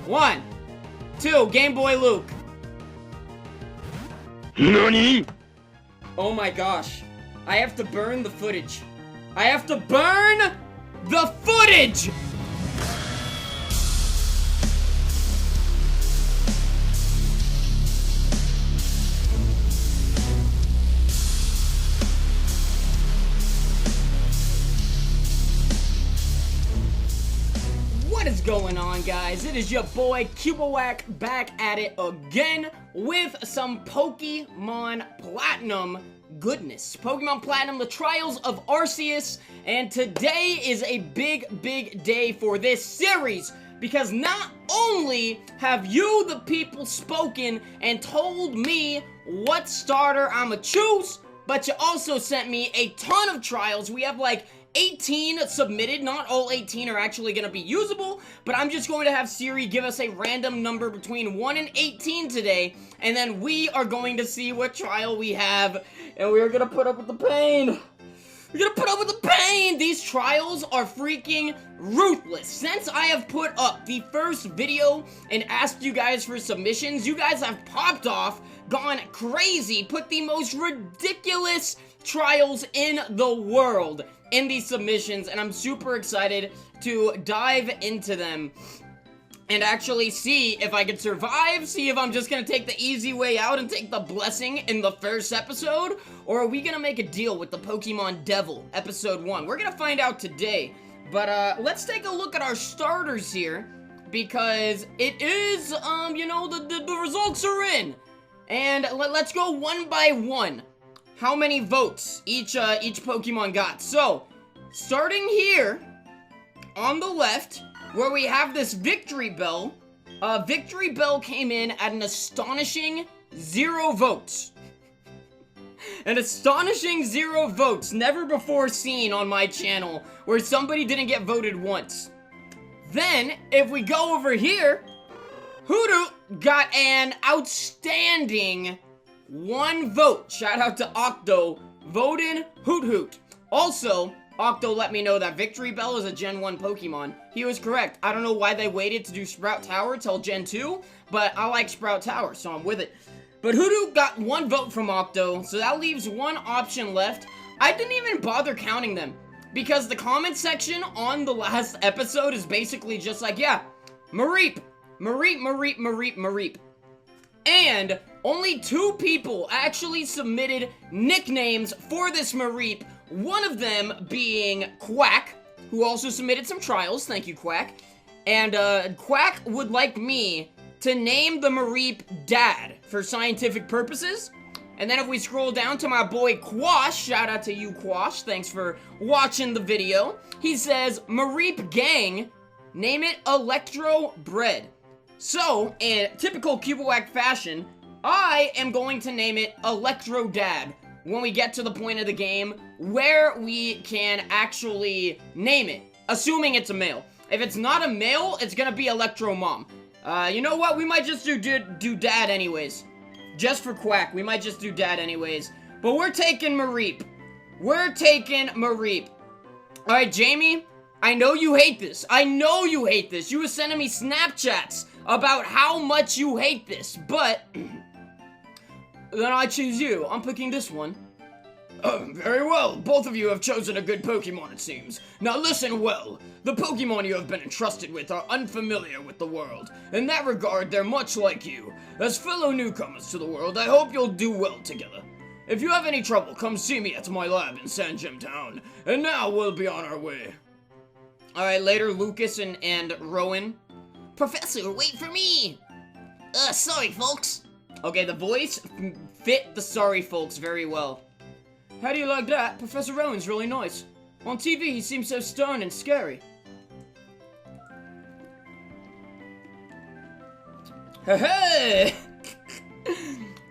1, 2, Game Boy Luke. NANI?! Oh my gosh. I have to burn the footage. I have to burn the footage! What is going on, guys? It is your boy CubowaK back at it again with some Pokemon Platinum goodness. Pokemon Platinum, the Trials of Arceus, and today is a big day for this series because not only have you, the people, spoken and told me what starter I'ma choose, but you also sent me a ton of trials. We have like 18 submitted. Not all 18 are actually going to be usable, but I'm just going to have Siri give us a random number between 1 and 18 today, and then we are going to see what trial we have, and we are going to put up with the pain. We're going to put up with the pain! These trials are freaking ruthless. Since I have put up the first video and asked you guys for submissions, you guys have popped off, gone crazy, put the most ridiculous trials in the world in these submissions, and I'm super excited to dive into them and actually see if I can survive, see if I'm just gonna take the easy way out and take the blessing in the first episode, or are we gonna make a deal with the Pokemon Devil, episode 1? We're gonna find out today, but let's take a look at our starters here, because it is, you know, the results are in, and let's go one by one. How many votes each Pokemon got. So, starting here on the left, where we have this Victory Bell, Victory Bell came in at an astonishing 0 votes. An astonishing 0 votes, never before seen on my channel, where somebody didn't get voted once. Then, if we go over here, Hoodoo got an outstanding 1 vote. Shout out to Octo, voting Hoot Hoot. Also, Octo let me know that Victory Bell is a Gen 1 Pokemon. He was correct. I don't know why they waited to do Sprout Tower till Gen 2, but I like Sprout Tower, so I'm with it. But Hoodoo got 1 vote from Octo, so that leaves 1 option left. I didn't even bother counting them, because the comment section on the last episode is basically just like, yeah, Mareep, Mareep, Mareep, Mareep, Mareep. And only 2 people actually submitted nicknames for this Mareep, one of them being Quack, who also submitted some trials, thank you Quack, and Quack would like me to name the Mareep Dad for scientific purposes. And then if we scroll down to my boy Quash, shout out to you Quash, thanks for watching the video, he says, Mareep Gang, name it Electro Bread. So, in typical CubowaK fashion, I am going to name it Electro Dad when we get to the point of the game where we can actually name it, assuming it's a male. If it's not a male, it's gonna be Electro Mom. You know what? We might just do Dad anyways. Just for Quack, we might just do Dad anyways. But we're taking Mareep. We're taking Mareep. Alright, Jamie, I know you hate this. I know you hate this. You were sending me Snapchats about how much you hate this, but then I choose you. I'm picking this one. Very well. Both of you have chosen a good Pokemon, it seems. Now listen well. The Pokemon you have been entrusted with are unfamiliar with the world. In that regard, they're much like you. As fellow newcomers to the world, I hope you'll do well together. If you have any trouble, come see me at my lab in Sandgem Town. And now we'll be on our way. Alright, later, Lucas and Rowan. Professor, wait for me! Sorry, folks. Okay, the voice fit the sorry folks very well. How do you like that? Professor Rowan's really nice. On TV, he seems so stern and scary. Hey!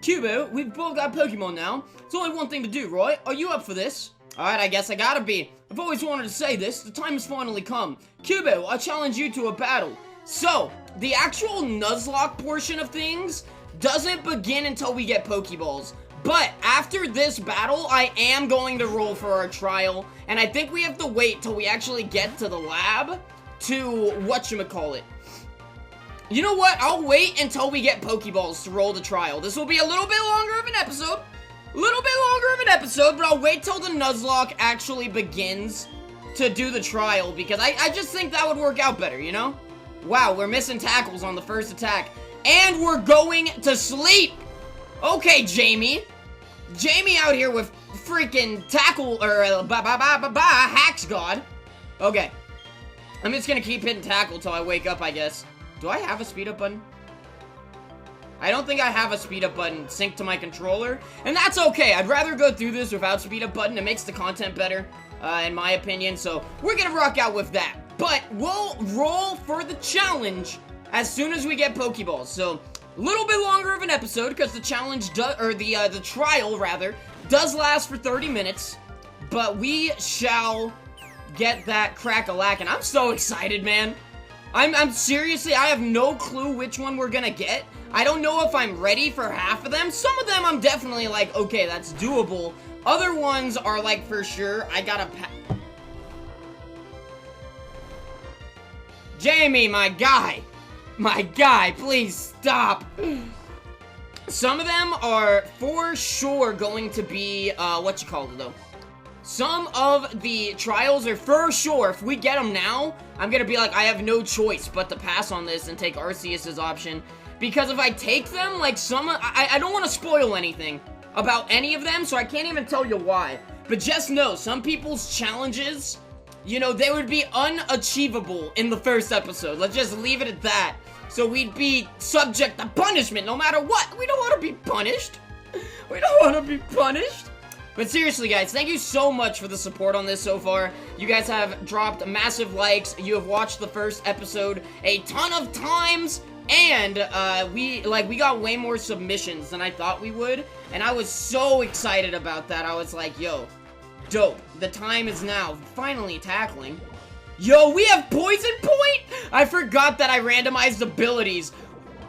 Cubo, we've both got Pokemon now. It's only one thing to do, right? Are you up for this? Alright, I guess I gotta be. I've always wanted to say this. The time has finally come. Cubo, I challenge you to a battle. So, the actual Nuzlocke portion of things doesn't begin until we get Pokeballs. But after this battle, I am going to roll for our trial, and I think we have to wait till we actually get to the lab to whatchamacallit. You know what? I'll wait until we get Pokeballs to roll the trial. This will be a little bit longer of an episode. But I'll wait till the Nuzlocke actually begins to do the trial, because I just think that would work out better, you know? Wow, we're missing tackles on the first attack. And we're going to sleep! Okay, Jamie. Jamie out here with freaking tackle, or hacks god. Okay. I'm just gonna keep hitting tackle till I wake up, I guess. Do I have a speed up button? I don't think I have a speed up button synced to my controller, and that's okay. I'd rather go through this without speed up button. It makes the content better, in my opinion, so we're gonna rock out with that. But we'll roll for the challenge as soon as we get Pokeballs. So, a little bit longer of an episode, because the challenge, the trial, rather, does last for 30 minutes, but we shall get that crack-a-lack, and I'm so excited, man. I'm seriously, I have no clue which one we're gonna get. I don't know if I'm ready for half of them. Some of them I'm definitely like, okay, that's doable. Other ones are like, for sure, I gotta Jamie, my guy, please stop. Some of them are for sure going to be, what you call it, though. Some of the trials are for sure, if we get them now, I'm gonna be like, I have no choice but to pass on this and take Arceus' option. Because if I take them, like I don't want to spoil anything about any of them, so I can't even tell you why. But just know, some people's challenges, you know, they would be unachievable in the first episode. Let's just leave it at that. So we'd be subject to punishment no matter what. We don't want to be punished. But seriously, guys, thank you so much for the support on this so far. You guys have dropped massive likes. You have watched the first episode a ton of times. And, we got way more submissions than I thought we would. And I was so excited about that. I was like, yo, dope. The time is now. Finally tackling. Yo, we have Poison Point? I forgot that I randomized abilities.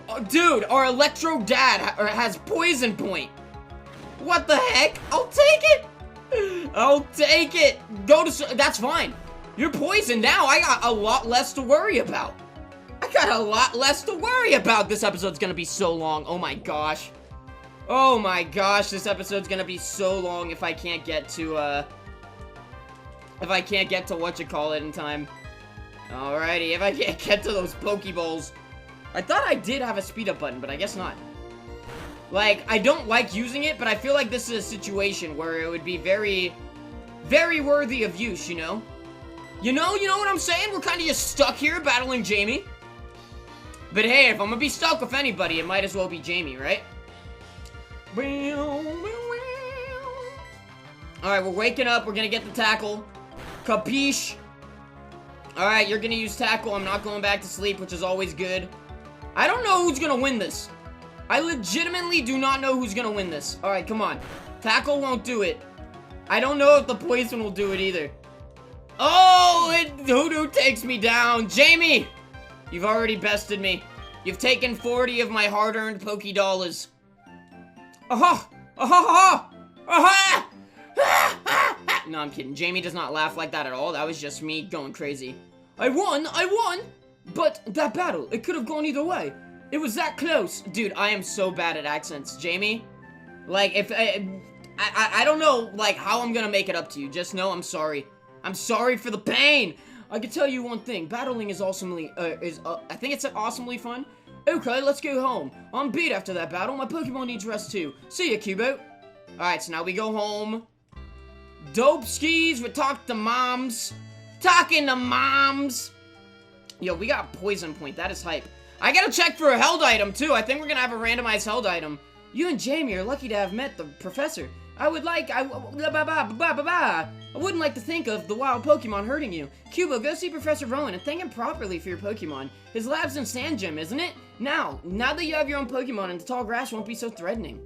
Oh, dude, our Electro Dad has Poison Point. What the heck? I'll take it. That's fine. You're poisoned now. I got a lot less to worry about. This episode's gonna be so long. Oh my gosh, this episode's gonna be so long if I can't get to, whatchamacallit in time. Alrighty, if I can't get to those Pokeballs. I thought I did have a speed up button, but I guess not. Like, I don't like using it, but I feel like this is a situation where it would be very, very worthy of use, you know? You know what I'm saying? We're kind of just stuck here battling Jamie. But hey, if I'm gonna be stuck with anybody, it might as well be Jamie, right? Alright, we're waking up. We're gonna get the tackle. Capiche? Alright, you're gonna use tackle. I'm not going back to sleep, which is always good. I don't know who's gonna win this. I legitimately do not know who's gonna win this. Alright, come on. Tackle won't do it. I don't know if the poison will do it either. Oh, Hoodoo takes me down. Jamie, you've already bested me. You've taken 40 of my hard-earned Poké dollars. Aha! Aha! Aha! No, I'm kidding. Jamie does not laugh like that at all. That was just me going crazy. I won! But that battle, it could have gone either way. It was that close. Dude, I am so bad at accents. Jamie, like, if I don't know, like, how I'm gonna make it up to you. Just know I'm sorry. I'm sorry for the pain. I can tell you one thing. Battling is awesomely, I think it said awesomely fun. Okay, let's go home. I'm beat after that battle. My Pokemon needs rest too. See ya, Cubo. Alright, so now we go home. Dope skis. We talking to moms. Yo, we got Poison Point. That is hype. I gotta check for a held item, too. I think we're gonna have a randomized held item. You and Jamie are lucky to have met the professor. I wouldn't like to think of the wild Pokemon hurting you. Cubo, go see Professor Rowan and thank him properly for your Pokemon. His lab's in Sand Gym, isn't it? Now that you have your own Pokemon and the tall grass won't be so threatening.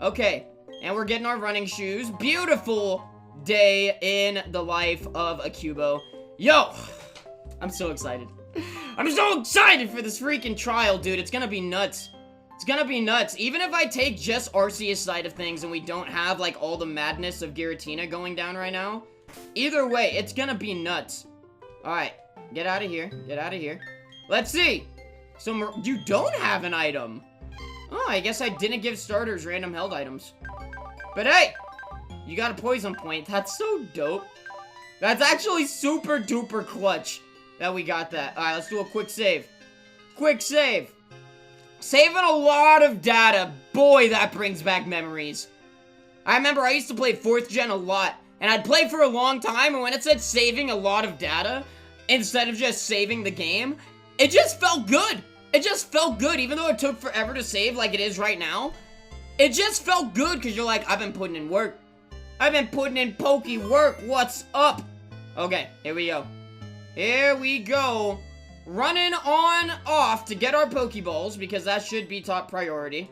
Okay, and we're getting our running shoes. Beautiful day in the life of a Cubo. Yo, I'm so excited. I'm so excited for this freaking trial, dude. It's gonna be nuts. It's gonna be nuts. Even if I take just Arceus' side of things and we don't have, like, all the madness of Giratina going down right now, either way, it's gonna be nuts. Alright, get out of here. Let's see. So, you don't have an item. Oh, I guess I didn't give starters random held items. But hey, you got a poison point. That's so dope. That's actually super duper clutch that we got that. Alright, let's do a quick save. Quick save. Saving a lot of data. Boy, that brings back memories. I remember I used to play 4th gen a lot. And I'd play for a long time, and when it said saving a lot of data, instead of just saving the game, it just felt good. It just felt good, even though it took forever to save like it is right now. It just felt good, because you're like, I've been putting in work. I've been putting in pokey work. What's up? Okay, here we go. Here we go. Running on off to get our Pokeballs, because that should be top priority.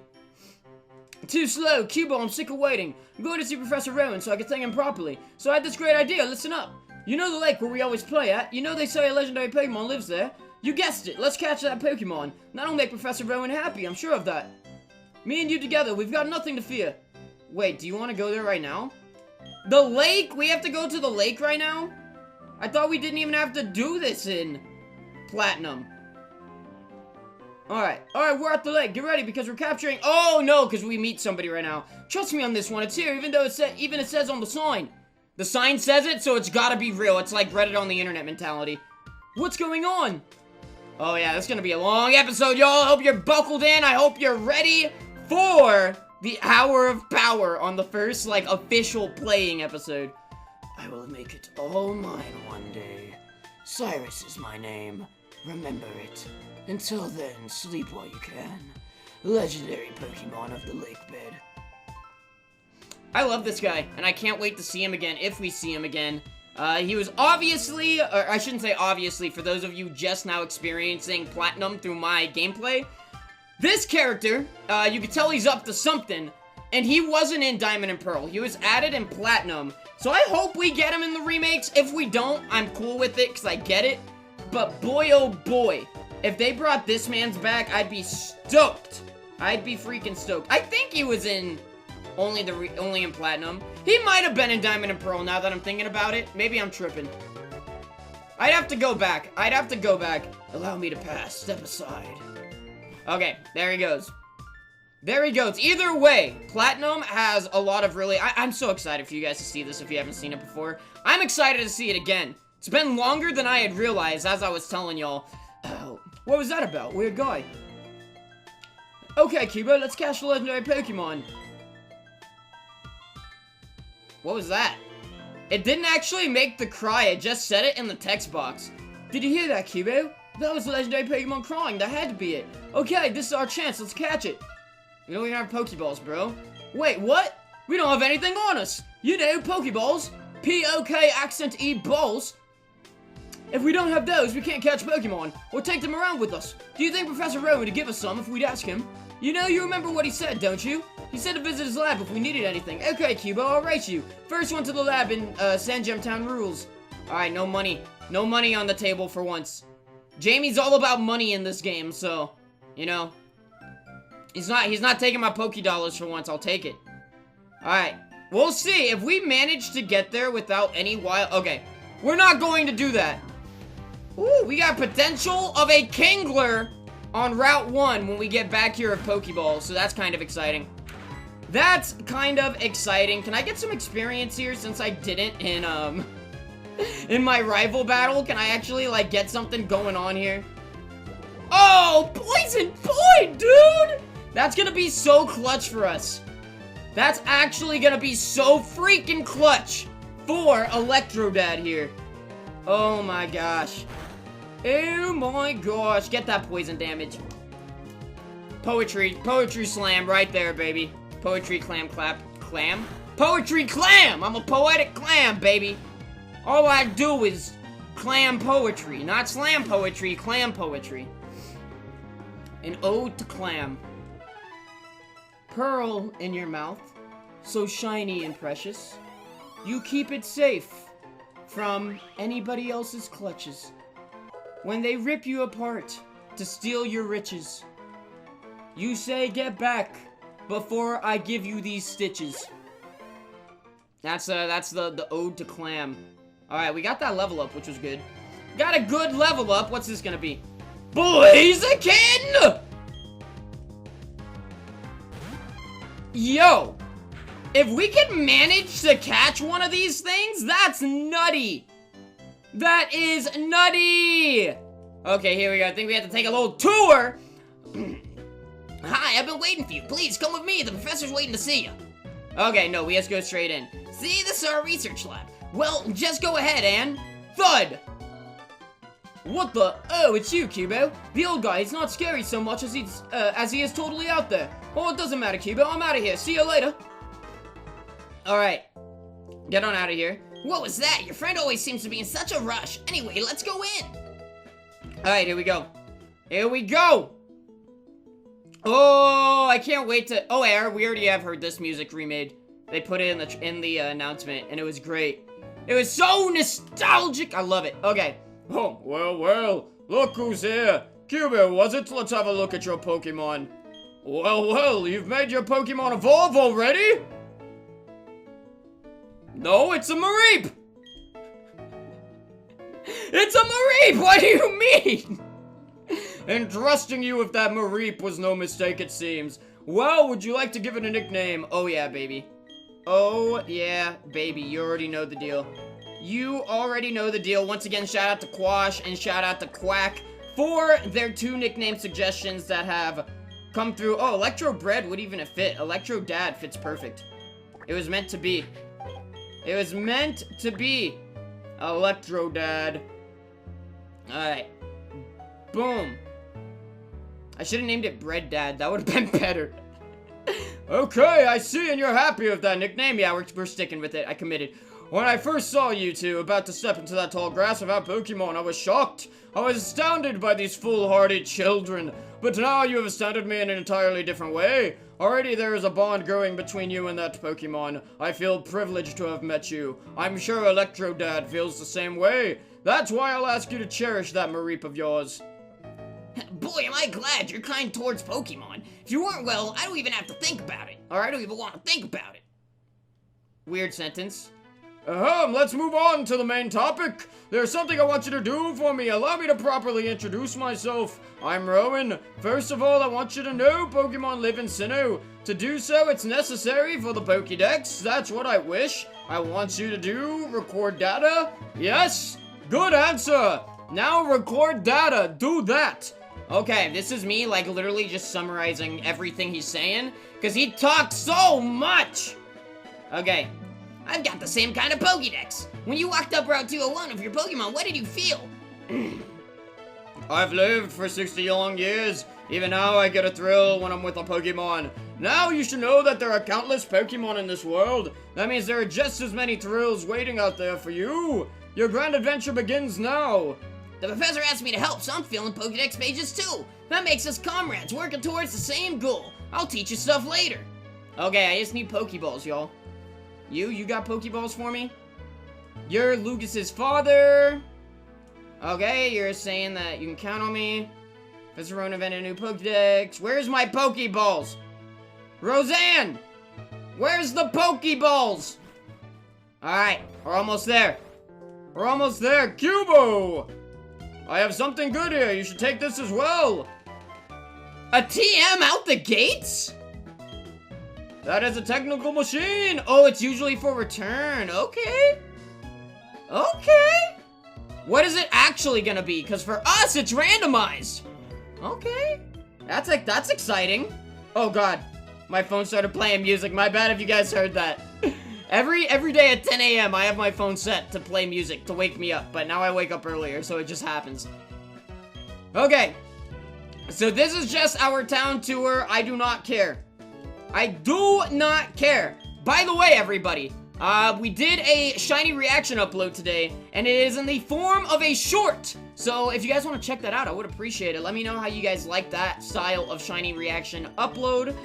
Too slow, Cubo, I'm sick of waiting. I'm going to see Professor Rowan so I can thank him properly. So I had this great idea, listen up. You know the lake where we always play at? You know they say a legendary Pokemon lives there? You guessed it, let's catch that Pokemon. That'll make Professor Rowan happy, I'm sure of that. Me and you together, we've got nothing to fear. Wait, do you want to go there right now? The lake? We have to go to the lake right now? I thought we didn't even have to do this in Platinum. Alright, we're at the lake. Get ready because we're capturing. Oh no, because we meet somebody right now. Trust me on this one, it's here, even though it says on the sign. The sign says it, so it's gotta be real. It's like Reddit on the internet mentality. What's going on? Oh yeah, this is gonna be a long episode, y'all. I hope you're buckled in. I hope you're ready for the hour of power on the first, like, official playing episode. I will make it all mine one day. Cyrus is my name. Remember it. Until then, sleep while you can. Legendary Pokemon of the lake bed. I love this guy, and I can't wait to see him again, if we see him again. He was obviously, or I shouldn't say obviously, for those of you just now experiencing Platinum through my gameplay. This character, you could tell he's up to something, and he wasn't in Diamond and Pearl. He was added in Platinum, so I hope we get him in the remakes. If we don't, I'm cool with it, because I get it. But boy, oh boy, if they brought this man's back, I'd be stoked. I'd be freaking stoked. I think he was in only in Platinum. He might have been in Diamond and Pearl now that I'm thinking about it. Maybe I'm tripping. I'd have to go back. Allow me to pass. Step aside. Okay, there he goes. There he goes. Either way, Platinum has a lot of really... I'm so excited for you guys to see this if you haven't seen it before. I'm excited to see it again. It's been longer than I had realized, as I was telling y'all. What was that about? Weird guy. Okay, Cubo, let's catch the legendary Pokemon. What was that? It didn't actually make the cry, it just said it in the text box. Did you hear that, Cubo? That was the legendary Pokemon crying, that had to be it. Okay, this is our chance, let's catch it. We don't even have Pokeballs, bro. Wait, what? We don't have anything on us. You know, Pokeballs. P-O-K accent E balls. If we don't have those, we can't catch Pokemon, or take them around with us. Do you think Professor Rowan would give us some if we'd ask him? You know, you remember what he said, don't you? He said to visit his lab if we needed anything. Okay, Cubo, I'll rate you. First one to the lab in, Sandgem Town rules. Alright, no money. No money on the table for once. Jamie's all about money in this game, so, you know. He's not taking my Poké Dollars for once, I'll take it. Alright, we'll see. If we manage to get there without any wild... Okay, we're not going to do that. Ooh, we got potential of a Kingler on Route 1 when we get back here of Pokeballs, so that's kind of exciting. That's kind of exciting. Can I get some experience here since I didn't in, in my rival battle? Can I actually, like, get something going on here? Oh, Poison Point, dude! That's gonna be so clutch for us. That's actually gonna be so freaking clutch for Electrodad here. Oh my gosh. Oh my gosh. Get that poison damage. Poetry slam right there, baby. Poetry clam clap. Clam? Poetry clam! I'm a poetic clam, baby. All I do is clam poetry. Not slam poetry, clam poetry. An ode to clam. Pearl in your mouth, so shiny and precious. You keep it safe from anybody else's clutches. When they rip you apart to steal your riches, you say, get back before I give you these stitches. That's the ode to clam. Alright, we got that level up, which was good. Got a good level up. What's this gonna be? Blaziken! Yo, if we can manage to catch one of these things, that's nutty. That is nutty. Okay, here we go. I think we have to take a little tour. Hi, I've been waiting for you. Please, come with me. The professor's waiting to see you. Okay, no, we have to go straight in. See, this is our research lab. Well, just go ahead, and... Thud! What the? Oh, it's you, Cubo. The old guy, he's not scary so much as he is totally out there. Oh, it doesn't matter, Cubo. I'm out of here. See you later. Alright. Get on out of here. What was that? Your friend always seems to be in such a rush. Anyway, let's go in. Alright, here we go. Here we go! Oh, I can't wait to... Oh, we already have heard this music remade. They put it in the announcement, and it was great. It was so nostalgic! I love it. Okay. Oh, well, look who's here. Cubo, was it? Let's have a look at your Pokemon. Well, you've made your Pokemon evolve already? No, it's a Mareep! It's a Mareep! What do you mean? Entrusting you with that Mareep was no mistake, it seems. Well, would you like to give it a nickname? Oh yeah, baby. Oh yeah, baby, you already know the deal. You already know the deal. Once again, shout out to Quash and shout out to Quack for their 2 nickname suggestions that have come through. Oh, Electro Bread would even fit. Electro Dad fits perfect. It was meant to be. It was meant to be. Electro Dad. Alright. Boom. I should have named it Bread Dad. That would have been better. Okay, I see, and you're happy with that nickname. Yeah, we're sticking with it. I committed. When I first saw you two about to step into that tall grass of our Pokemon, I was shocked. I was astounded by these foolhardy children. But now you have astounded me in an entirely different way. Already there is a bond growing between you and that Pokemon. I feel privileged to have met you. I'm sure Electro Dad feels the same way. That's why I'll ask you to cherish that Mareep of yours. Boy, am I glad you're kind towards Pokemon. If you weren't, well, I don't even have to think about it. Or I don't even want to think about it. Weird sentence. Let's move on to the main topic. There's something I want you to do for me. Allow me to properly introduce myself. I'm Rowan. First of all, I want you to know Pokemon live in Sinnoh. To do so, it's necessary for the Pokédex. That's what I wish. I want you to do record data. Yes? Good answer. Now record data. Do that. Okay, this is me, like, literally just summarizing everything he's saying, because he talks so much! Okay. I've got the same kind of Pokédex. When you walked up Route 201 of your Pokemon, what did you feel? I've lived for 60 long years. Even now, I get a thrill when I'm with a Pokemon. Now you should know that there are countless Pokemon in this world. That means there are just as many thrills waiting out there for you. Your grand adventure begins now. The professor asked me to help, so I'm filling Pokédex pages too. That makes us comrades, working towards the same goal. I'll teach you stuff later. Okay, I just need Pokeballs, y'all. You got Pokeballs for me? You're Lucas's father. Okay, you're saying that you can count on me. Professor Rowan invented a new Pokédex. Where's my Pokeballs? Roseanne! Where's the Pokeballs? Alright, we're almost there. We're almost there. Cubo! I have something good here. You should take this as well. A TM out the gates? That is a technical machine. Oh, it's usually for return. Okay. Okay. What is it actually gonna be? Because for us, it's randomized. Okay. That's exciting. Oh, God. My phone started playing music. My bad if you guys heard that. Every day at 10 a.m. I have my phone set to play music to wake me up, but now I wake up earlier, so it just happens. Okay, so this is just our town tour. I do not care. I do not care. By the way, everybody, we did a shiny reaction upload today, and it is in the form of a short. So if you guys want to check that out, I would appreciate it. Let me know how you guys like that style of shiny reaction upload,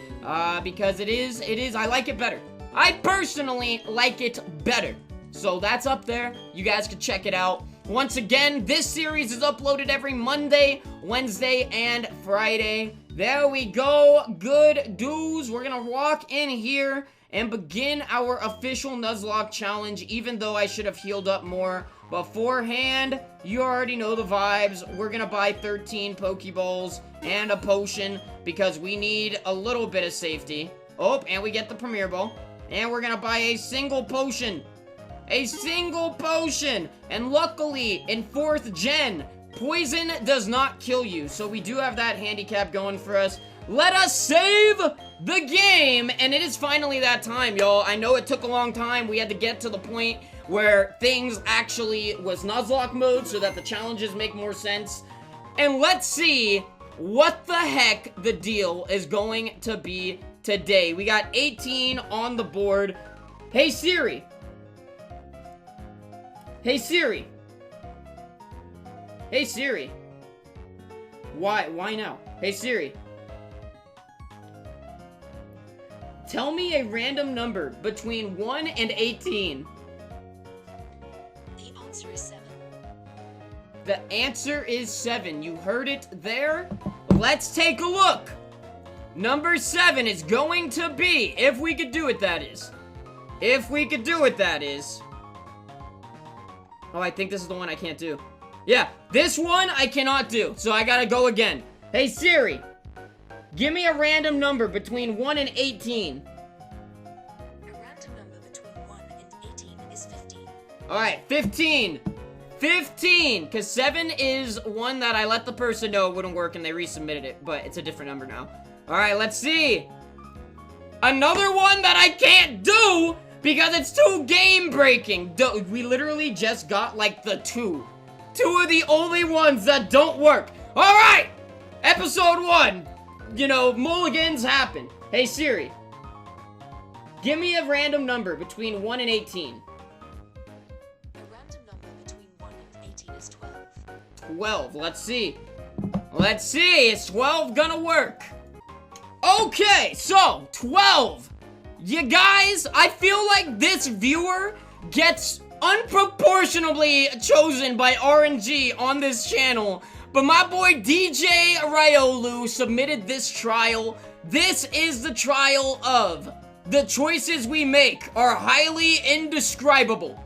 because it is, I like it better. I personally like it better. So that's up there. You guys can check it out. Once again, this series is uploaded every Monday, Wednesday, and Friday. There we go. Good dudes. We're gonna walk in here and begin our official Nuzlocke challenge, even though I should have healed up more beforehand, you already know the vibes. We're gonna buy 13 Pokeballs and a potion because we need a little bit of safety. Oh, and we get the Premier Ball. And we're gonna buy a single potion. A single potion! And luckily, in 4th gen, poison does not kill you. So we do have that handicap going for us. Let us save the game! And it is finally that time, y'all. I know it took a long time. We had to get to the point where things actually was Nuzlocke mode so that the challenges make more sense. And let's see what the heck the deal is going to be today. We got 18 on the board. Hey Siri. Hey Siri. Hey Siri. Why now? Hey Siri. Tell me a random number between 1 and 18. The answer is 7. The answer is 7. You heard it there. Let's take a look. Number 7 is going to be, if we could do it, that is. If we could do it, that is. Oh, I think this is the one I can't do. Yeah, this one I cannot do, so I gotta go again. Hey, Siri, give me a random number between 1 and 18. A random number between 1 and 18 is 15. Alright, 15. 15, because 7 is one that I let the person know it wouldn't work and they resubmitted it, but it's a different number now. Alright, let's see. Another one that I can't do because it's too game-breaking. We literally just got, like, the two. Two of the only ones that don't work. Alright! Episode 1. You know, mulligans happen. Hey, Siri. Give me a random number between 1 and 18. A random number between 1 and 18 is 12. 12. Let's see. Let's see. Is 12 gonna work? Okay, so 12. You guys, I feel like this viewer gets unproportionably chosen by RNG on this channel, but my boy DJ Ryolu submitted this trial. This is the trial of the choices we make are highly indescribable.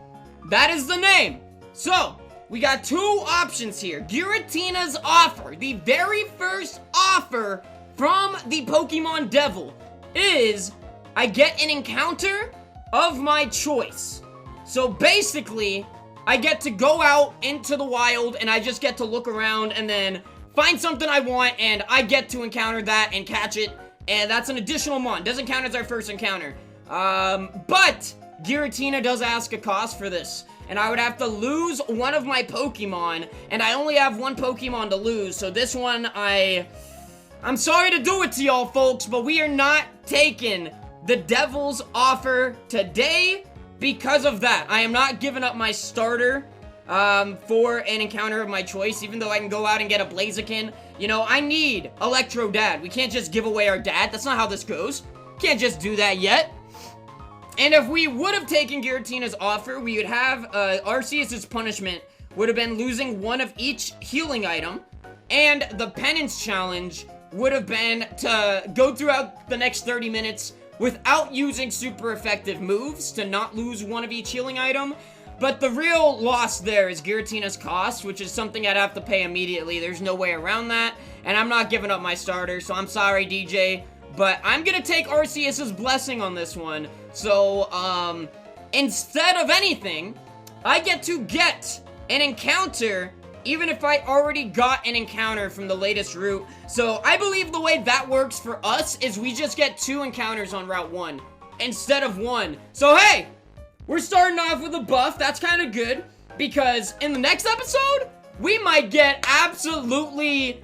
That is the name. So, we got 2 options here. Giratina's offer, the very first offer from the Pokemon Devil, is I get an encounter of my choice. So basically, I get to go out into the wild and I just get to look around and then find something I want and I get to encounter that and catch it. And that's an additional mon. Doesn't count as our first encounter. But Giratina does ask a cost for this. And I would have to lose one of my Pokemon. And I only have 1 Pokemon to lose. So this one, I'm sorry to do it to y'all folks, but we are not taking the Devil's offer today because of that. I am not giving up my starter for an encounter of my choice, even though I can go out and get a Blaziken. You know, I need Electro Dad. We can't just give away our dad. That's not how this goes. Can't just do that yet. And if we would have taken Giratina's offer, we would have Arceus' punishment would have been losing 1 of each healing item, and the penance challenge would have been to go throughout the next 30 minutes without using super effective moves to not lose 1 of each healing item. But the real loss there is Giratina's cost, which is something I'd have to pay immediately. There's no way around that, and I'm not giving up my starter, so I'm sorry, DJ, but I'm gonna take Arceus' blessing on this one. So, instead of anything, I get to get an encounter even if I already got an encounter from the latest route. So I believe the way that works for us is we just get 2 encounters on Route 1 instead of 1. So hey, we're starting off with a buff. That's kind of good because in the next episode, we might get absolutely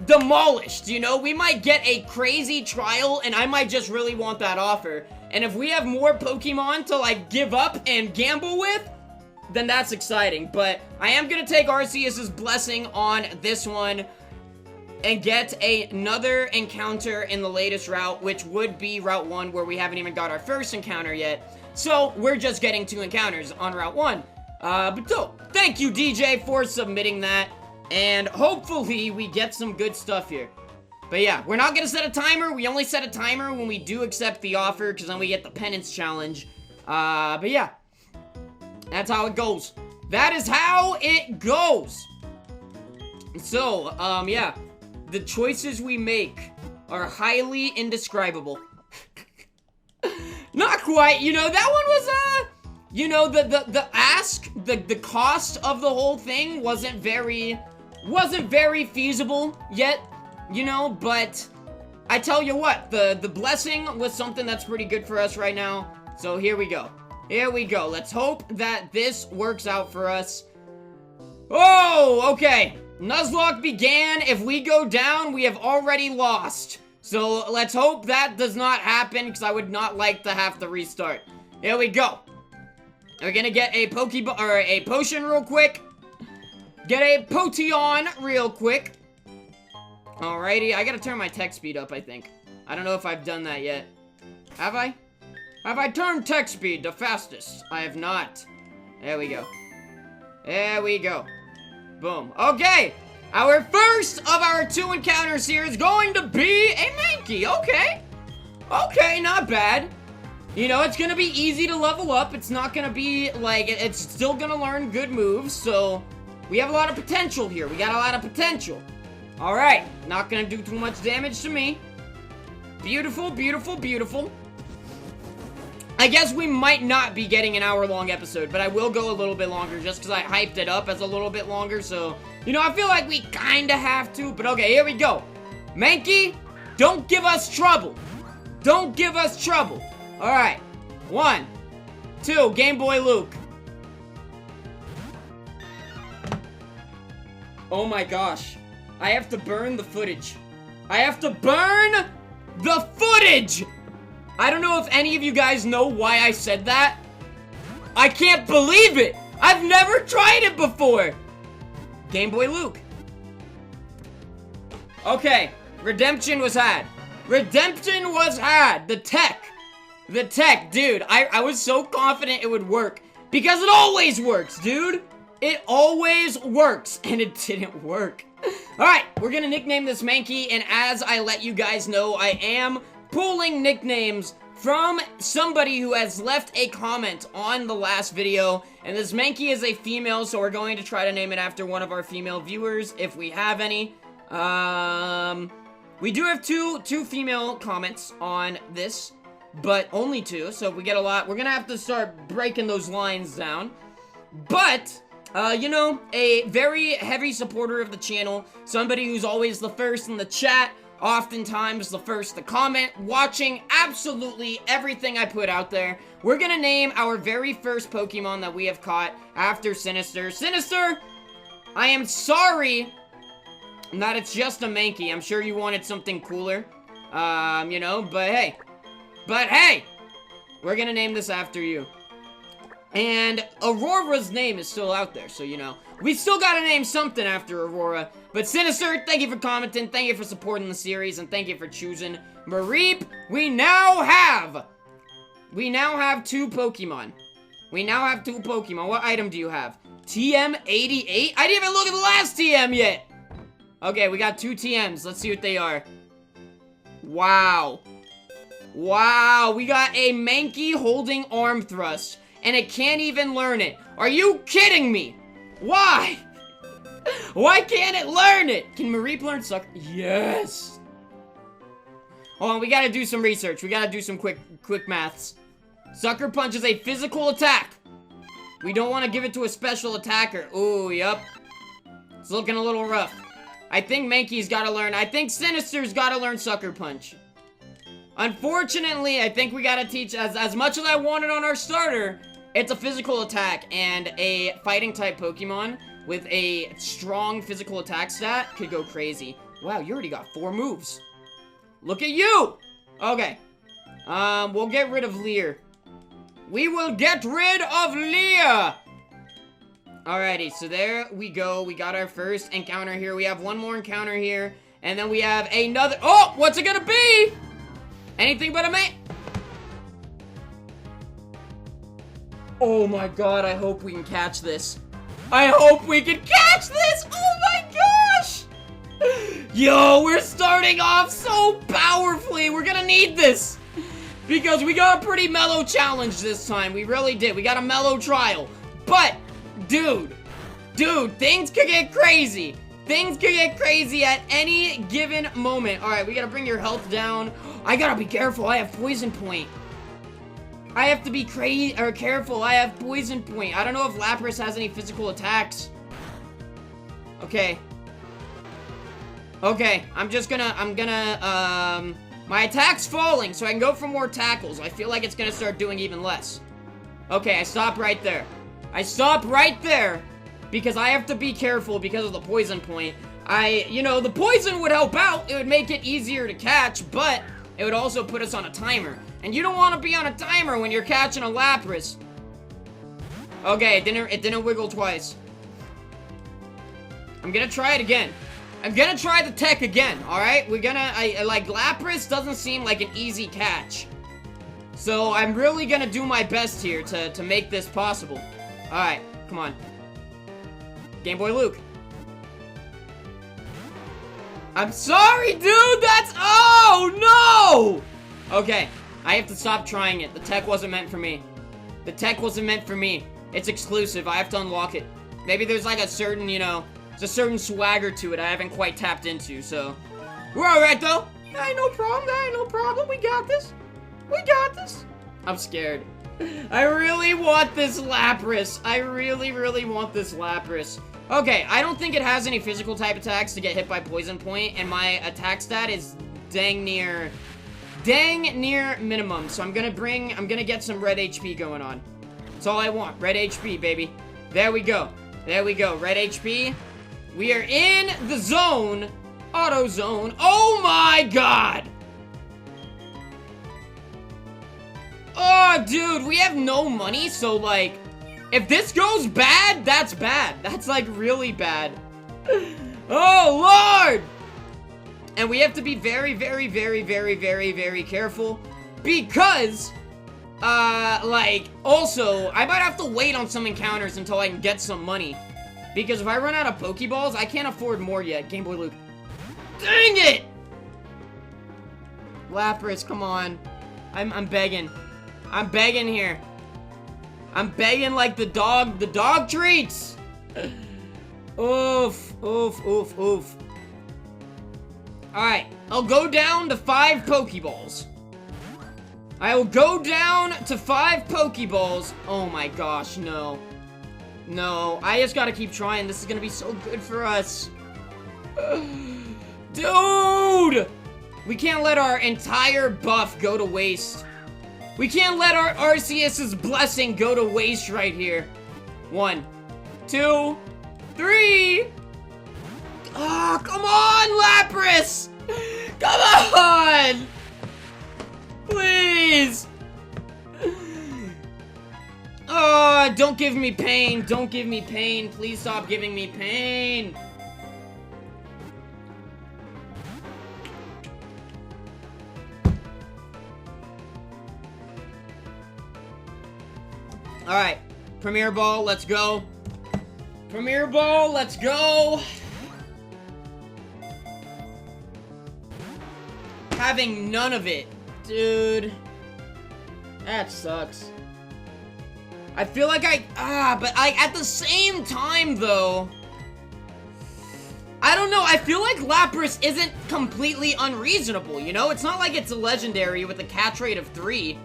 demolished, you know? We might get a crazy trial and I might just really want that offer. And if we have more Pokemon to like give up and gamble with, then that's exciting. But I am gonna take Arceus' blessing on this one and get another encounter in the latest route, which would be Route 1, where we haven't even got our first encounter yet. So we're just getting 2 encounters on Route 1. But so, thank you, DJ, for submitting that. And hopefully we get some good stuff here. But yeah, we're not gonna set a timer. We only set a timer when we do accept the offer, because then we get the penance challenge. But yeah. That's how it goes. That is how it goes. So, yeah. The choices we make are highly indescribable. Not quite, you know, that one was, you know, the cost of the whole thing wasn't very feasible yet, you know, but I tell you what, the blessing was something that's pretty good for us right now. So here we go. Here we go. Let's hope that this works out for us. Oh, okay. Nuzlocke began. If we go down, we have already lost. So let's hope that does not happen, because I would not like to have to restart. Here we go. We're gonna get a Pokeball, or a potion real quick. Get a Potion real quick. Alrighty, I gotta turn my text speed up, I think. I don't know if I've done that yet. Have I? Have I turned text speed to fastest? I have not. There we go. There we go. Boom. Okay! Our first of our 2 encounters here is going to be a Mankey. Okay. Okay, not bad. You know, it's gonna be easy to level up. It's not gonna be, like, it's still gonna learn good moves, so we have a lot of potential here. We got a lot of potential. Alright, not gonna do too much damage to me. Beautiful, beautiful, beautiful. I guess we might not be getting an hour-long episode, but I will go a little bit longer just because I hyped it up as a little bit longer, so, you know, I feel like we kinda have to, but okay, here we go. Mankey, don't give us trouble. Don't give us trouble. Alright, 1, 2, Game Boy Luke. Oh my gosh. I have to burn the footage. I have to burn the footage! I don't know if any of you guys know why I said that. I can't believe it! I've never tried it before! Game Boy Luke. Okay, redemption was had. Redemption was had! The tech, dude, I was so confident it would work. Because it always works, dude! It always works, and it didn't work. Alright, we're gonna nickname this Mankey, and as I let you guys know, I am pulling nicknames from somebody who has left a comment on the last video, and this Mankey is a female, so we're going to try to name it after one of our female viewers, if we have any. We do have two female comments on this, but only 2, so if we get a lot, we're gonna have to start breaking those lines down. But you know, a very heavy supporter of the channel, somebody who's always the first in the chat, oftentimes the first to comment, watching absolutely everything I put out there. We're gonna name our very first Pokemon that we have caught after Sinister. Sinister, I am sorry that it's just a Mankey. I'm sure you wanted something cooler, you know, but hey, we're gonna name this after you. And Aurora's name is still out there, so, you know, we still gotta name something after Aurora. But Sinister, thank you for commenting, thank you for supporting the series, and thank you for choosing Mareep. We now have 2 Pokemon. We now have 2 Pokemon. What item do you have? TM88? I didn't even look at the last TM yet! Okay, we got 2 TMs. Let's see what they are. Wow. Wow, we got a Mankey holding arm thrust. And it can't even learn it. Are you kidding me? Why? Why can't it learn it? Can Mareep learn Sucker? Yes. Hold on, we gotta do some research. We gotta do some quick maths. Sucker Punch is a physical attack. We don't want to give it to a special attacker. Ooh, yup. It's looking a little rough. I think Mankey's gotta learn. I think Sinister's gotta learn Sucker Punch. Unfortunately, I think we gotta teach, as much as I wanted on our starter, it's a physical attack, and a fighting type Pokemon with a strong physical attack stat could go crazy. Wow, you already got 4 moves. Look at you! Okay. We'll get rid of Leer. We will get rid of Leer! Alrighty, so there we go. We got our first encounter here. We have one more encounter here, and then we have another— oh! What's it gonna be? Anything but a man. Oh my god, I hope we can catch this. I hope we can catch this! Oh my gosh! Yo, we're starting off so powerfully. We're gonna need this. Because we got a pretty mellow challenge this time. We really did. We got a mellow trial. But dude. Dude, things could get crazy. Things could get crazy at any given moment. Alright, we gotta bring your health down. I gotta be careful. I have poison point. I have to be careful. I have poison point. I don't know if Lapras has any physical attacks. Okay. Okay, I'm gonna, my attack's falling, so I can go for more tackles. I feel like it's gonna start doing even less. Okay, I stopped right there. I stopped right there, because I have to be careful because of the poison point. You know, the poison would help out. It would make it easier to catch, but it would also put us on a timer. And you don't want to be on a timer when you're catching a Lapras. Okay, it didn't wiggle twice. I'm gonna try it again. I'm gonna try the tech again, alright? Like, Lapras doesn't seem like an easy catch. So, I'm really gonna do my best here to make this possible. Alright, come on. Game Boy Luke. I'm sorry, dude! Oh, no! Okay, I have to stop trying it. The tech wasn't meant for me. The tech wasn't meant for me. It's exclusive. I have to unlock it. Maybe there's like a certain, you know, there's a certain swagger to it I haven't quite tapped into, so. We're alright, though. Ain't no problem. Ain't no problem. We got this. We got this. I'm scared. I really want this Lapras. I really, really want this Lapras. Okay, I don't think it has any physical type attacks to get hit by poison point, and my attack stat is dang near minimum. So I'm gonna get some red HP going on. That's all I want. Red HP, baby. There we go. There we go. Red HP. We are in the zone. Auto zone. Oh my god! Oh, dude, we have no money, so, like, if this goes bad, that's bad. That's, like, really bad. Oh, Lord! And we have to be very, very, very, very, very, very careful because, like, also, I might have to wait on some encounters until I can get some money. Because if I run out of Pokeballs, I can't afford more yet. Game Boy Luke. Dang it! Lapras, come on. I'm begging. I'm begging here. I'm begging like the dog treats. Oof, oof, oof, oof. Alright, I'll go down to 5 Pokeballs. I will go down to 5 Pokeballs. Oh my gosh, no. No, I just gotta keep trying. This is gonna be so good for us. Dude! We can't let our entire buff go to waste. We can't let our Arceus' blessing go to waste right here. 1, 2, 3. Oh, come on, Lapras! Come on! Please! Oh, don't give me pain. Don't give me pain. Please stop giving me pain. Alright, Premier Ball, let's go. Premier Ball, let's go. Having none of it. Dude. That sucks. I feel like but at the same time, though, I don't know, I feel like Lapras isn't completely unreasonable, you know? It's not like it's a legendary with a catch rate of 3.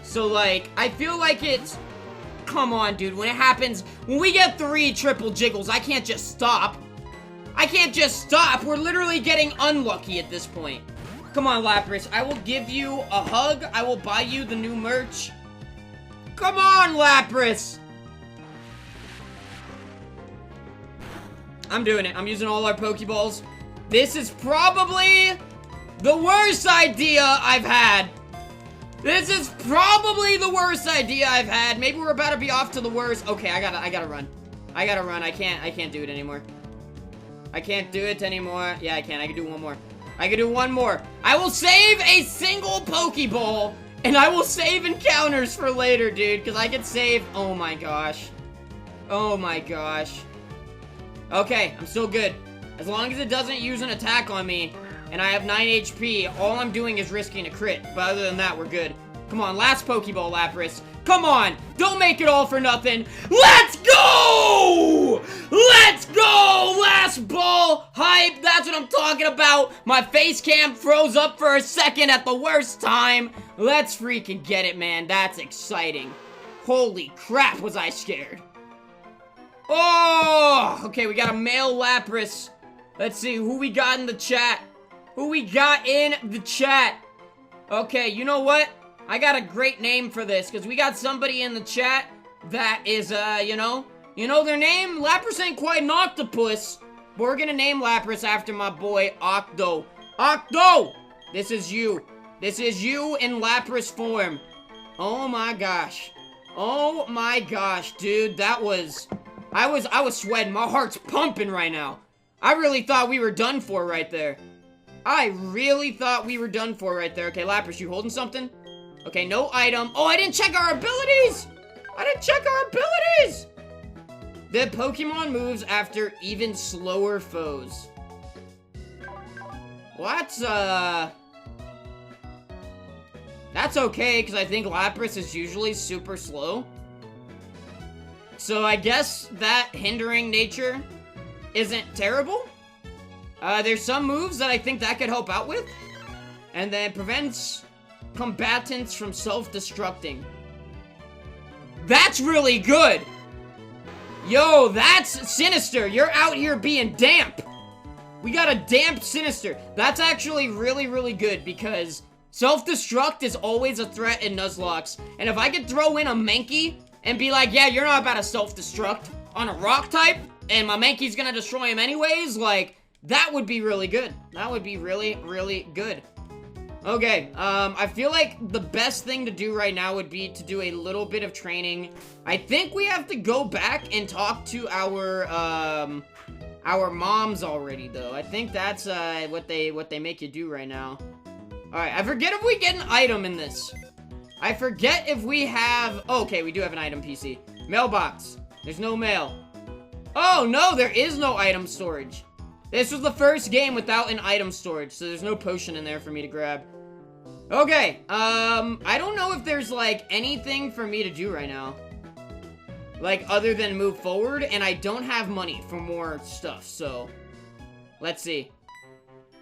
So, like, I feel like it's... Come on, dude, when it happens, when we get 3 triple jiggles, I can't just stop. I can't just stop. We're literally getting unlucky at this point. Come on, Lapras, I will give you a hug. I will buy you the new merch. Come on, Lapras. I'm doing it. I'm using all our Pokeballs. This is probably the worst idea I've had. This is probably the worst idea I've had. Maybe we're about to be off to the worst. Okay, I gotta run. I gotta run. I can't do it anymore. I can't do it anymore. Yeah, I can. I can do one more. I can do one more. I will save a single Pokeball, and I will save encounters for later, dude, because I can save... Oh my gosh. Oh my gosh. Okay, I'm still good. As long as it doesn't use an attack on me, and I have 9 HP, all I'm doing is risking a crit. But other than that, we're good. Come on, last Pokeball, Lapras. Come on, don't make it all for nothing. Let's go! Let's go! Last ball hype, that's what I'm talking about. My face cam froze up for a second at the worst time. Let's freaking get it, man. That's exciting. Holy crap, was I scared. Oh, okay, we got a male Lapras. Let's see who we got in the chat. Who we got in the chat. Okay, you know what? I got a great name for this, because we got somebody in the chat that is, you know their name? Lapras ain't quite an octopus, but we're gonna name Lapras after my boy, Octo. Octo! This is you. This is you in Lapras form. Oh my gosh. Oh my gosh, dude, that was... I was sweating. My heart's pumping right now. I really thought we were done for right there. I really thought we were done for right there. Okay, Lapras, you holding something? Okay, no item. Oh, I didn't check our abilities! I didn't check our abilities! The Pokemon moves after even slower foes. What? That's okay, because I think Lapras is usually super slow. So I guess that hindering nature isn't terrible. There's some moves that I think that could help out with. And then prevents combatants from self-destructing. That's really good! Yo, that's Sinister! You're out here being damp! We got a damp Sinister. That's actually really, really good because self-destruct is always a threat in Nuzlocke. And if I could throw in a Mankey and be like, yeah, you're not about to self-destruct on a rock type, and my Mankey's gonna destroy him anyways, like, that would be really good. That would be really, really good. Okay, I feel like the best thing to do right now would be to do a little bit of training. I think we have to go back and talk to our moms already, though. I think that's, what they make you do right now. Alright, I forget if we get an item in this. I forget if we have... Oh, okay, we do have an item PC. Mailbox. There's no mail. Oh, no, there is no item storage. This was the first game without an item storage, so there's no potion in there for me to grab. Okay, I don't know if there's, like, anything for me to do right now. Like, other than move forward, and I don't have money for more stuff, so... Let's see.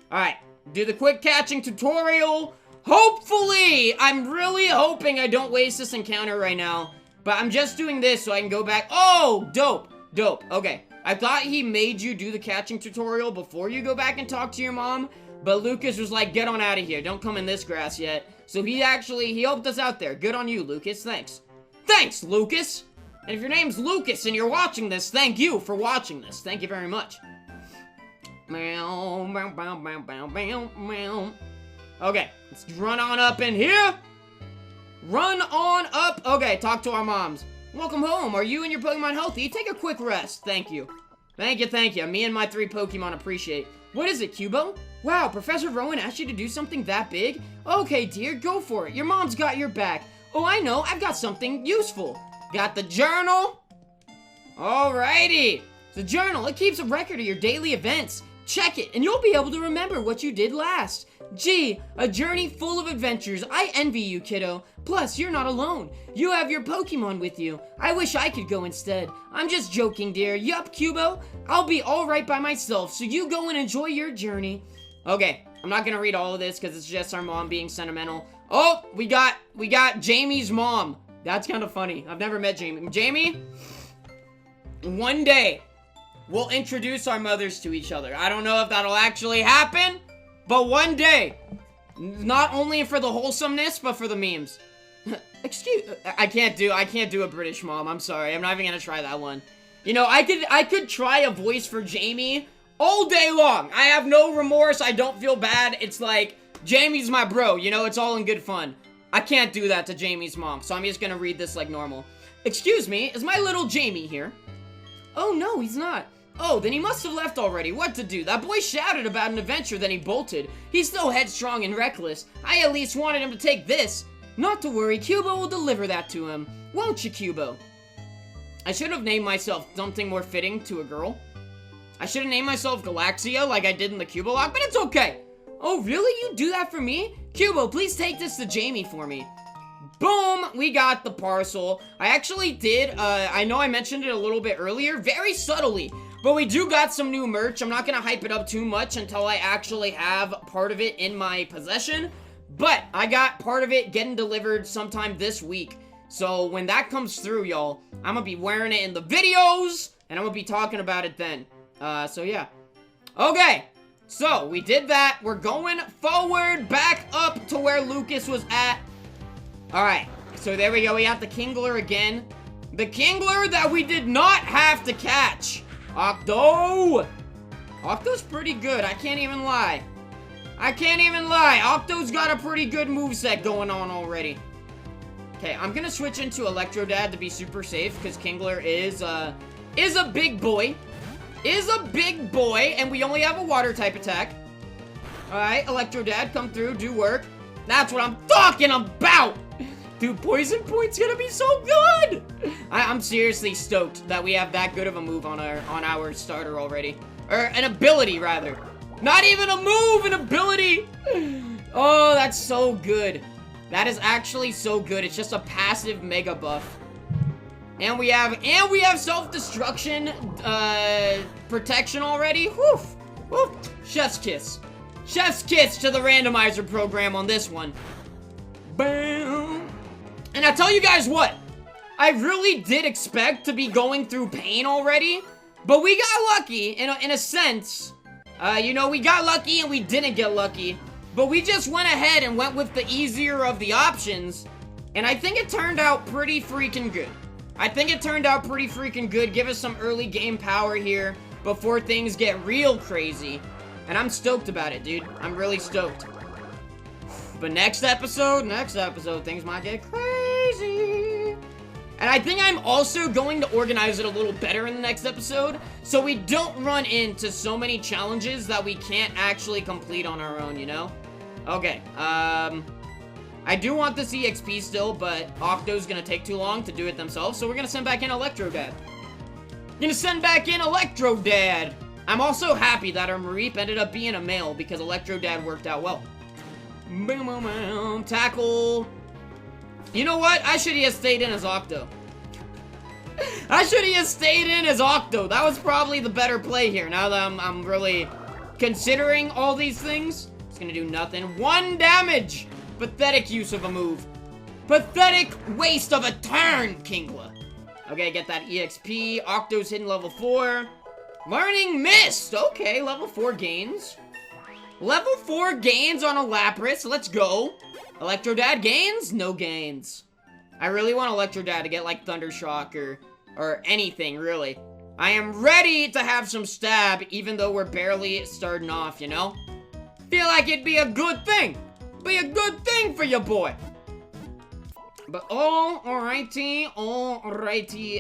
Alright, do the quick catching tutorial. Hopefully! I'm really hoping I don't waste this encounter right now. But I'm just doing this so I can go back. Oh, dope, dope, okay. I thought he made you do the catching tutorial before you go back and talk to your mom, but Lucas was like, get on out of here, don't come in this grass yet. So he helped us out there. Good on you, Lucas, thanks. Thanks, Lucas! And if your name's Lucas and you're watching this, thank you for watching this. Thank you very much. Okay, let's run on up in here. Run on up. Okay, talk to our moms. Welcome home. Are you and your Pokemon healthy? Take a quick rest. Thank you. Thank you, thank you. Me and my 3 Pokemon appreciate. What is it, Cubo? Wow, Professor Rowan asked you to do something that big? Okay, dear, go for it. Your mom's got your back. Oh, I know. I've got something useful. Got the journal? Alrighty. The journal, it keeps a record of your daily events. Check it, and you'll be able to remember what you did last. Gee, a journey full of adventures. I envy you, kiddo. Plus, you're not alone. You have your Pokemon with you. I wish I could go instead. I'm just joking, dear. Yup, Cubo. I'll be all right by myself, so you go and enjoy your journey. Okay, I'm not gonna read all of this because it's just our mom being sentimental. Oh, we got Jamie's mom. That's kind of funny. I've never met Jamie. Jamie, one day, we'll introduce our mothers to each other. I don't know if that'll actually happen, but one day, not only for the wholesomeness, but for the memes. I can't do a British mom. I'm sorry. I'm not even gonna try that one. You know, I could try a voice for Jamie all day long. I have no remorse. I don't feel bad. It's like, Jamie's my bro. You know, it's all in good fun. I can't do that to Jamie's mom, so I'm just gonna read this like normal. Excuse me, is my little Jamie here? Oh, no, he's not. Oh, then he must have left already. What to do? That boy shouted about an adventure, then he bolted. He's so headstrong and reckless. I at least wanted him to take this. Not to worry, Cubo will deliver that to him. Won't you, Cubo? I should have named myself something more fitting to a girl. I should have named myself Galaxia like I did in the CubowaK, but it's okay. Oh, really? You do that for me? Cubo, please take this to Jamie for me. Boom, we got the parcel. I actually did, I know I mentioned it a little bit earlier, very subtly, but we do got some new merch. I'm not gonna hype it up too much until I actually have part of it in my possession, but I got part of it getting delivered sometime this week. So when that comes through, y'all, I'm gonna be wearing it in the videos, and I'm gonna be talking about it then. So yeah. Okay, so we did that. We're going forward, back up to where Lucas was at. Alright, so there we go. We have the Kingler again. The Kingler that we did not have to catch. Octo! Octo's pretty good. I can't even lie. I can't even lie. Octo's got a pretty good moveset going on already. Okay, I'm gonna switch into Electrodad to be super safe, because Kingler is a big boy. Is a big boy, and we only have a water type attack. Alright, Electrodad, come through, do work. That's what I'm talking about! Dude, Poison Point's gonna be so good! I'm seriously stoked that we have that good of a move on our starter already. Or an ability, rather. Not even a move, an ability! Oh, that's so good. That is actually so good. It's just a passive mega buff. And we have self-destruction, protection already. Whew! Whew! Chef's kiss. Chef's kiss to the randomizer program on this one. Bam! And I'll tell you guys what, I really did expect to be going through pain already, but we got lucky, in a sense. You know, we got lucky and we didn't get lucky, but we just went ahead and went with the easier of the options, and I think it turned out pretty freaking good. I think it turned out pretty freaking good. Give us some early game power here before things get real crazy, and I'm stoked about it, dude. I'm really stoked. But next episode, things might get crazy. And I think I'm also going to organize it a little better in the next episode, so we don't run into so many challenges that we can't actually complete on our own, you know? Okay, I do want this EXP still, but Octo's gonna take too long to do it themselves, so we're gonna send back in Electrodad. I'm also happy that our Mareep ended up being a male, because Electrodad worked out well. Boom, boom, boom. Tackle. You know what? I should have stayed in as Octo. That was probably the better play here. Now that I'm really considering all these things, it's gonna do nothing. 1 damage. Pathetic use of a move. Pathetic waste of a turn, Kingler. Okay, get that EXP. Octo's hitting level 4. Learning Mist. Okay, level 4 gains. Level 4 gains on a Lapras, let's go. Electrodad gains? No gains. I really want Electrodad to get like Thunder Shock or anything, really. I am ready to have some stab, even though we're barely starting off, you know? Feel like it'd be a good thing. Be a good thing for your boy. But alrighty,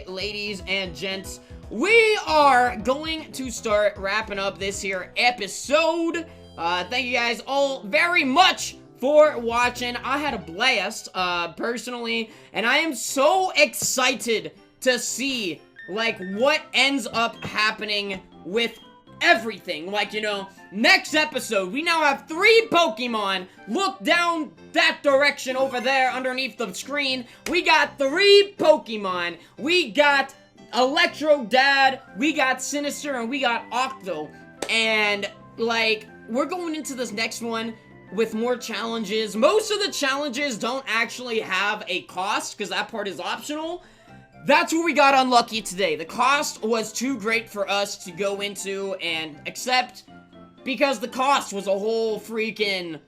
ladies and gents. We are going to start wrapping up this here episode. Thank you guys all very much for watching. I had a blast, personally, and I am so excited to see, like, what ends up happening with everything. Like, you know, next episode, we now have 3 Pokemon. Look down that direction over there underneath the screen. We got 3 Pokemon. We got Electrodad, we got Sinister, and we got Octo. And, like, we're going into this next one with more challenges. Most of the challenges don't actually have a cost, because that part is optional. That's where we got unlucky today. The cost was too great for us to go into and accept, because the cost was a whole freaking...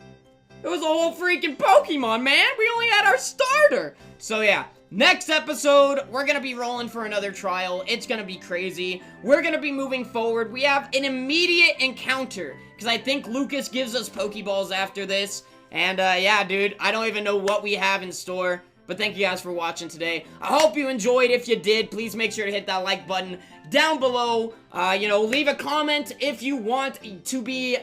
It was a whole freaking Pokemon, man! We only had our starter! So yeah, next episode, we're gonna be rolling for another trial. It's gonna be crazy. We're gonna be moving forward. We have an immediate encounter, because I think Lucas gives us Pokeballs after this. And, yeah, dude, I don't even know what we have in store. But thank you guys for watching today. I hope you enjoyed. If you did, please make sure to hit that like button down below. You know, leave a comment if you want to be...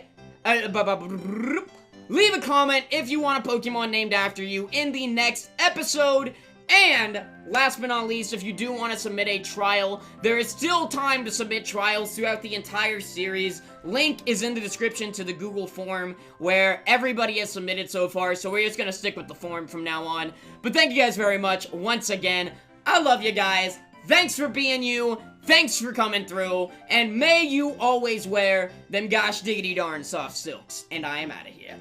leave a comment if you want a Pokemon named after you in the next episode. And last but not least, if you do want to submit a trial, there is still time to submit trials throughout the entire series. Link is in the description to the Google form where everybody has submitted so far, so we're just going to stick with the form from now on. But thank you guys very much once again. I love you guys. Thanks for being you. Thanks for coming through. And may you always wear them gosh diggity darn soft silks. And I am out of here.